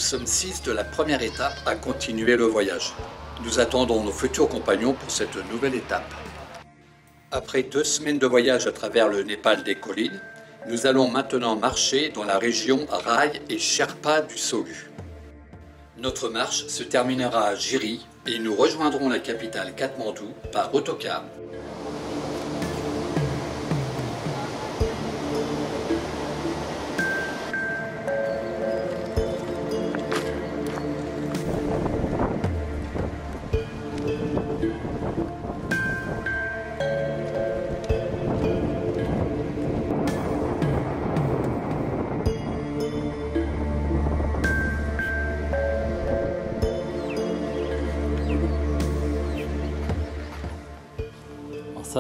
sommes 6 de la première étape à continuer le voyage. Nous attendons nos futurs compagnons pour cette nouvelle étape. Après 2 semaines de voyage à travers le Népal des collines, nous allons maintenant marcher dans la région Raï et Sherpa du Solu. Notre marche se terminera à Jiri et nous rejoindrons la capitale Katmandou par autocar.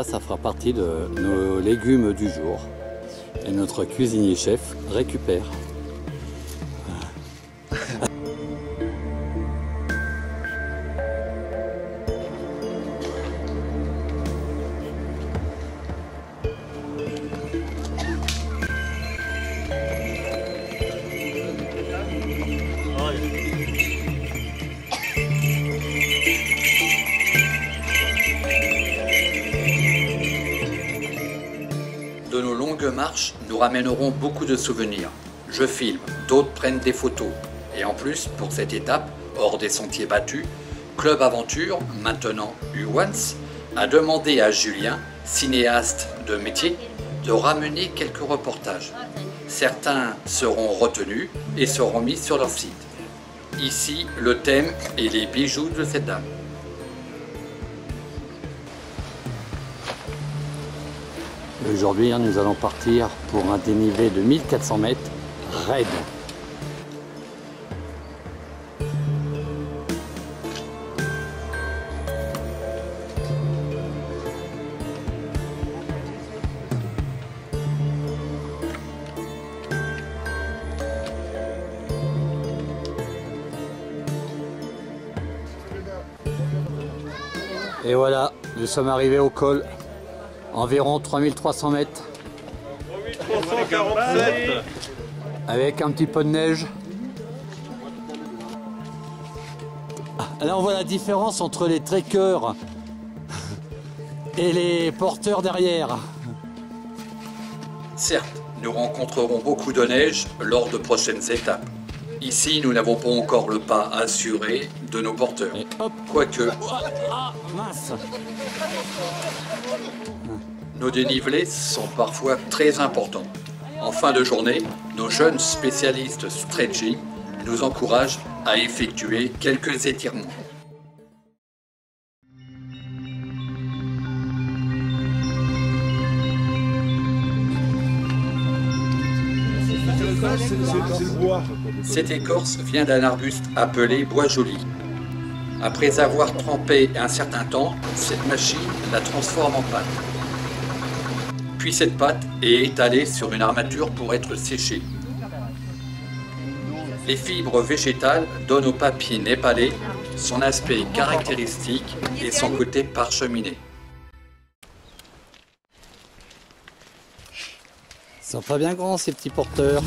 Ça fera partie de nos légumes du jour. Et notre cuisinier chef récupère. De nos longues marches, nous ramènerons beaucoup de souvenirs. Je filme, d'autres prennent des photos. Et en plus, pour cette étape, hors des sentiers battus, Club Aventure, maintenant Uwans, a demandé à Julien, cinéaste de métier, de ramener quelques reportages. Certains seront retenus et seront mis sur leur site. Ici, le thème est les bijoux de cette dame. Aujourd'hui, nous allons partir pour un dénivelé de 1400 mètres raide. Et voilà, nous sommes arrivés au col. Environ 3300 mètres. 3347. Avec un petit peu de neige. Là on voit la différence entre les trekkers et les porteurs derrière. Certes, nous rencontrerons beaucoup de neige lors de prochaines étapes. Ici, nous n'avons pas encore le pas assuré de nos porteurs. Et hop. Quoique, Ah, mince. nos dénivelés sont parfois très importants. En fin de journée, nos jeunes spécialistes stretching nous encouragent à effectuer quelques étirements. C'est le bois. Cette écorce vient d'un arbuste appelé bois joli. Après avoir trempé un certain temps, cette machine la transforme en pâte. Puis cette pâte est étalée sur une armature pour être séchée. Les fibres végétales donnent au papier népalais son aspect caractéristique et son côté parcheminé. Ils sont pas bien grands ces petits porteurs.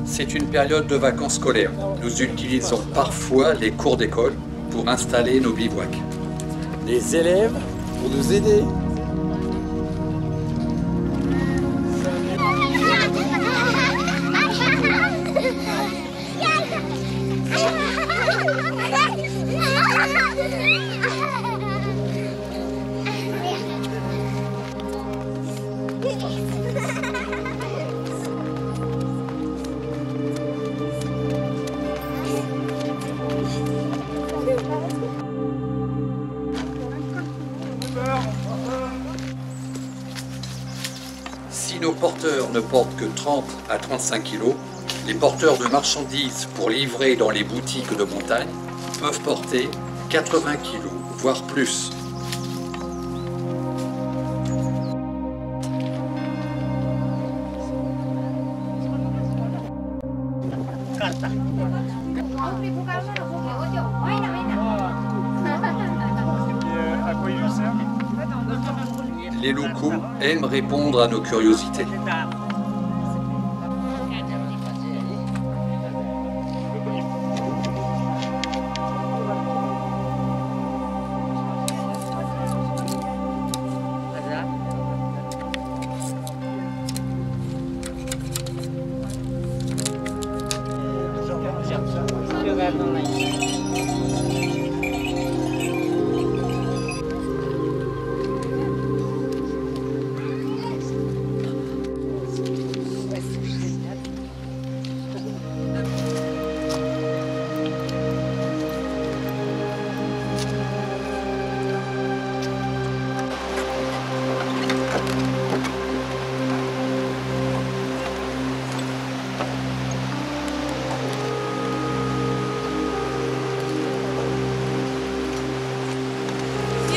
C'est une période de vacances scolaires. Nous utilisons parfois les cours d'école pour installer nos bivouacs. Les élèves pour nous aider. Si nos porteurs ne portent que 30 à 35 kg, les porteurs de marchandises pour livrer dans les boutiques de montagne peuvent porter 80 kg, voire plus. Les locaux aiment répondre à nos curiosités.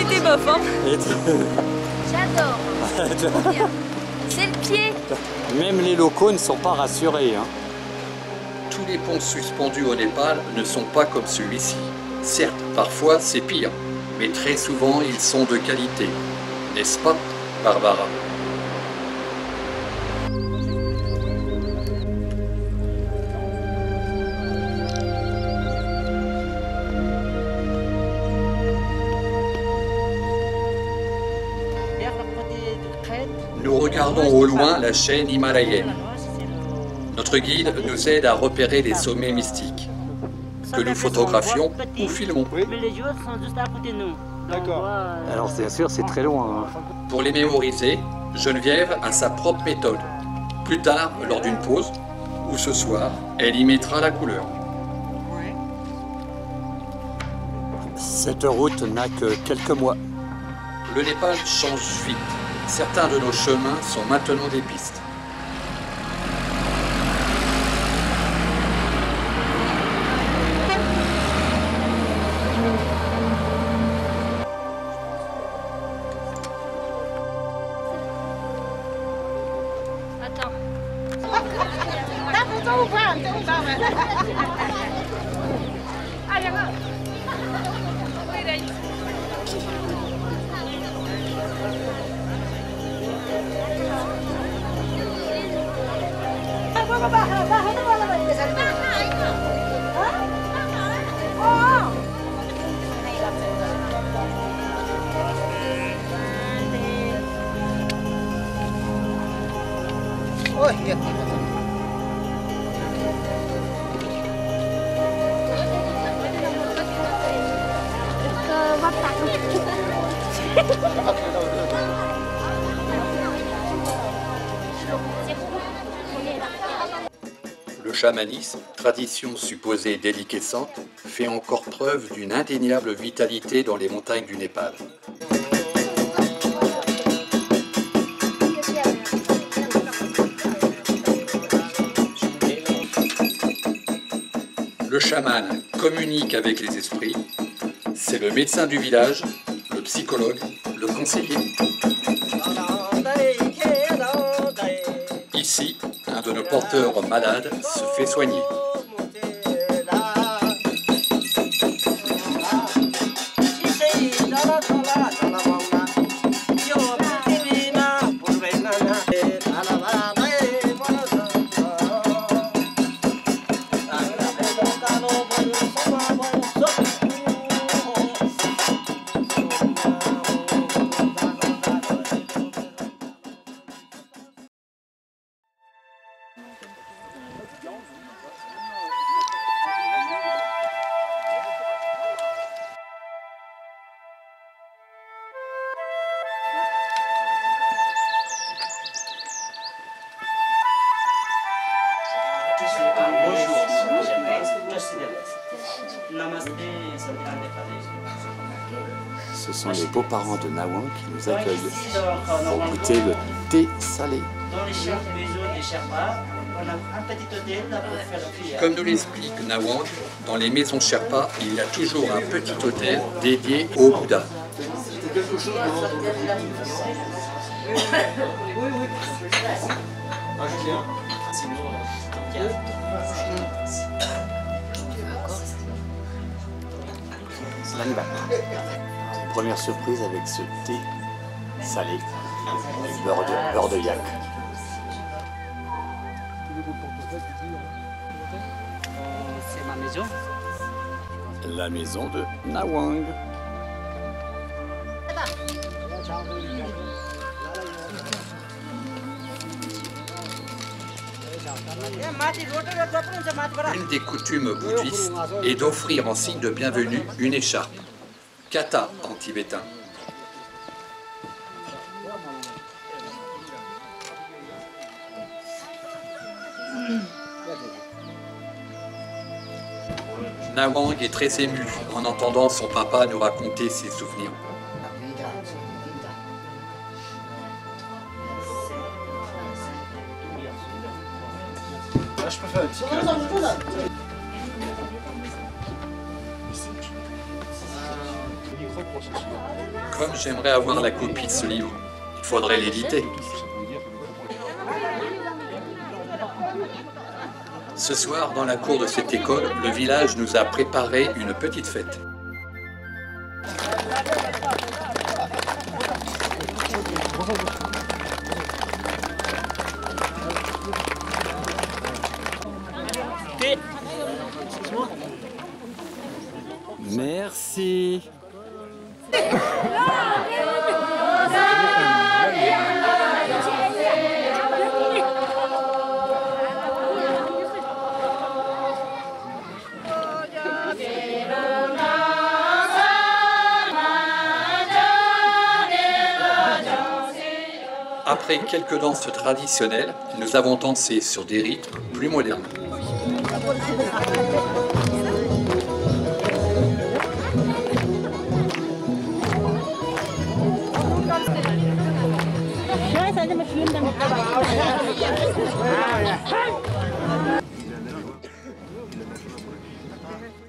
T'es bof, hein? J'adore. Trop bien. C'est le pied. Même les locaux ne sont pas rassurés. Hein. Tous les ponts suspendus au Népal ne sont pas comme celui-ci. Certes, parfois c'est pire, mais très souvent ils sont de qualité. N'est-ce pas, Barbara? Nous regardons au loin la chaîne himalayenne. Notre guide nous aide à repérer les sommets mystiques, que nous photographions ou filmons. Mais les joueurs sont juste à côté de nous. D'accord. Alors bien sûr, c'est très loin. Hein. Pour les mémoriser, Geneviève a sa propre méthode. Plus tard, lors d'une pause, ou ce soir, elle y mettra la couleur. Cette route n'a que quelques mois. Le Népal change vite. Certains de nos chemins sont maintenant des pistes. Attends. Le chamanisme, tradition supposée déliquescente, fait encore preuve d'une indéniable vitalité dans les montagnes du Népal. Le chaman communique avec les esprits. C'est le médecin du village, le psychologue, le conseiller. Ici, un de nos porteurs malades se fait soigner. Ce sont les beaux-parents de Nawang qui nous accueillent pour goûter le thé salé. Dans les maisons des Sherpas, on a un petit hôtel là pour faire la prière. Comme nous l'explique Nawang, dans les maisons Sherpa, il y a toujours un petit hôtel dédié au Bouddha. Une première surprise avec ce thé salé. Beurre de yak. C'est ma maison. La maison de Nawang. Une des coutumes bouddhistes est d'offrir en signe de bienvenue une écharpe. Kata en tibétain. Nawang est très ému en entendant son papa nous raconter ses souvenirs. Comme j'aimerais avoir la copie de ce livre, il faudrait l'éditer. Ce soir, dans la cour de cette école, le village nous a préparé une petite fête. Merci. Après quelques danses traditionnelles, nous avons dansé sur des rythmes plus modernes.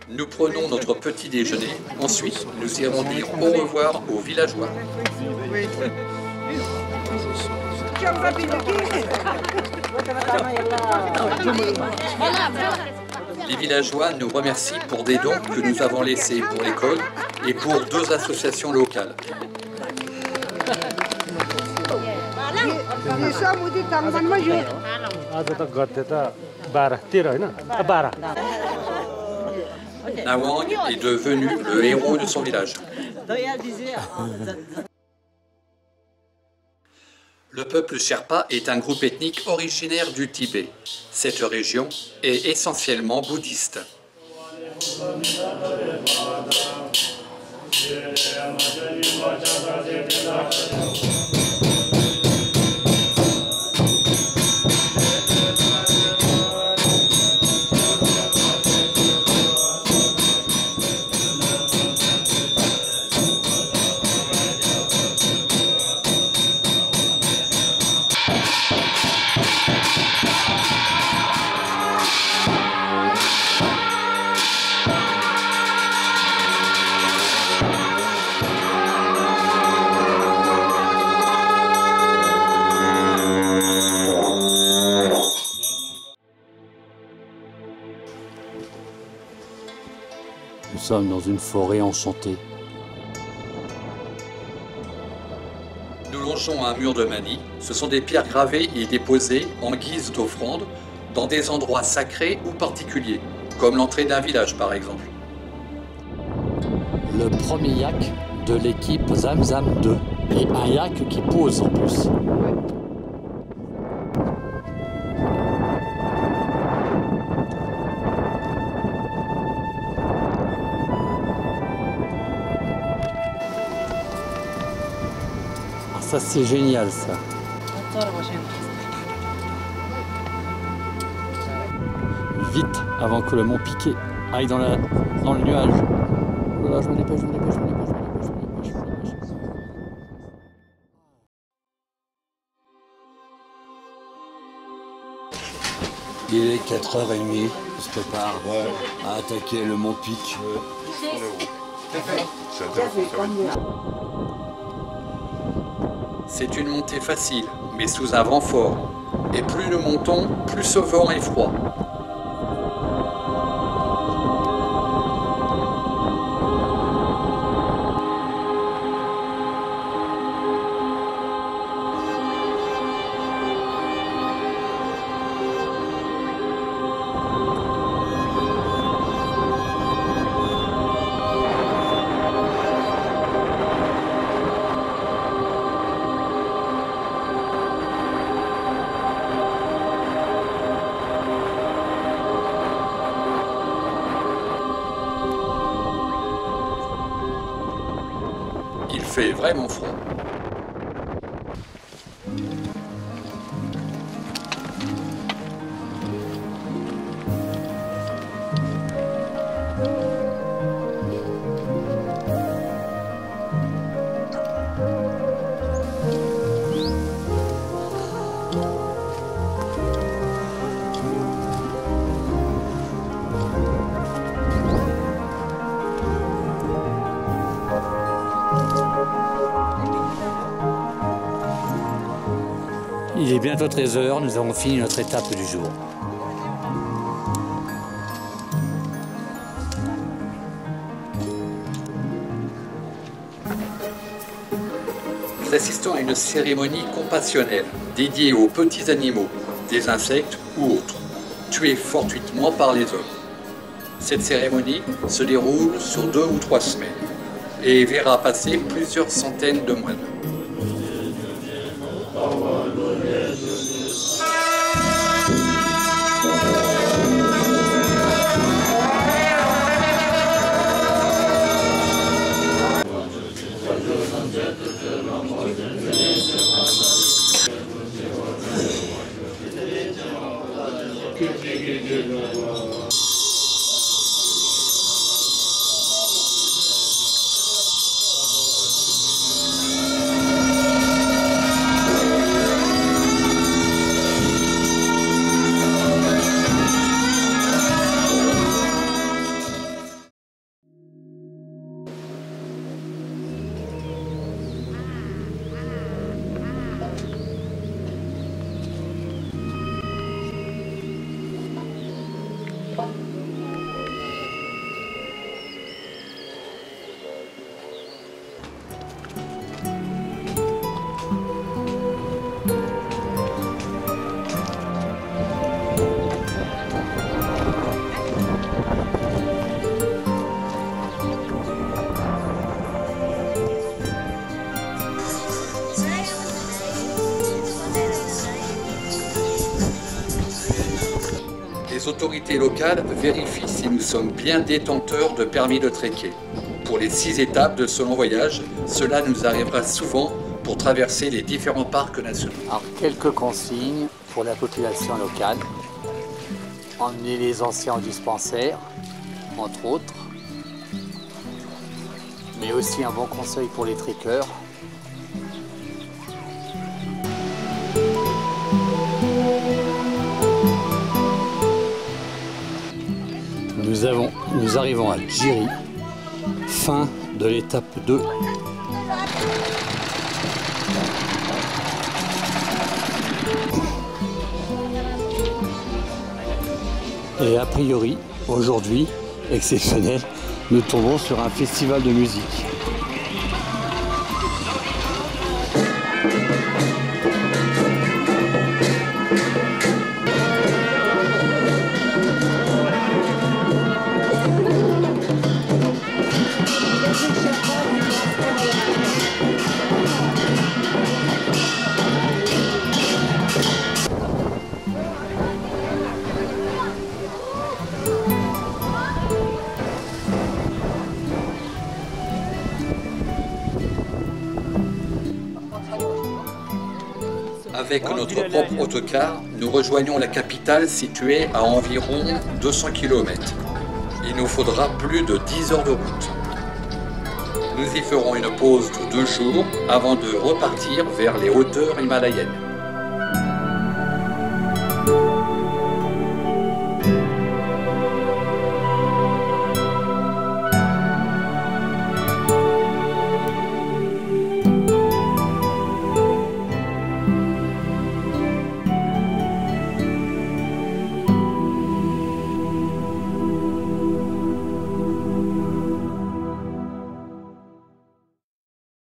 Nous prenons notre petit déjeuner. Ensuite, nous irons dire au revoir aux villageois. Les villageois nous remercient pour des dons que nous avons laissés pour l'école et pour 2 associations locales. Nawang est devenu le héros de son village. Le peuple Sherpa est un groupe ethnique originaire du Tibet. Cette région est essentiellement bouddhiste. Nous sommes dans une forêt enchantée. Nous longeons un mur de manie. Ce sont des pierres gravées et déposées en guise d'offrande dans des endroits sacrés ou particuliers, comme l'entrée d'un village par exemple. Le premier yak de l'équipe Zamzam 2. Et un yak qui pose en plus. Ah, ça c'est génial ça. Vite avant que le mont Piquet aille dans le nuage. Oh là là, je me dépêche. Il est 4h30, on se prépare à attaquer le mont Pic. C'est une montée facile, mais sous un vent fort. Et plus nous montons, plus ce vent est froid. fait vraiment froid. Il est bientôt 13 h, nous avons fini notre étape du jour. Nous assistons à une cérémonie compassionnelle dédiée aux petits animaux, des insectes ou autres, tués fortuitement par les hommes. Cette cérémonie se déroule sur 2 ou 3 semaines et verra passer plusieurs centaines de moines. Les autorités locales vérifient si nous sommes bien détenteurs de permis de trekker. Pour les 6 étapes de ce long voyage, cela nous arrivera souvent pour traverser les différents parcs nationaux. Alors, quelques consignes pour la population locale. Emmener les anciens au dispensaire, entre autres. Mais aussi un bon conseil pour les trekkers. Nous arrivons à Djiri, fin de l'étape 2. Et a priori, aujourd'hui, exceptionnel, nous tombons sur un festival de musique. Avec notre propre autocar, nous rejoignons la capitale située à environ 200 km. Il nous faudra plus de 10 heures de route. Nous y ferons une pause de 2 jours avant de repartir vers les hauteurs himalayennes.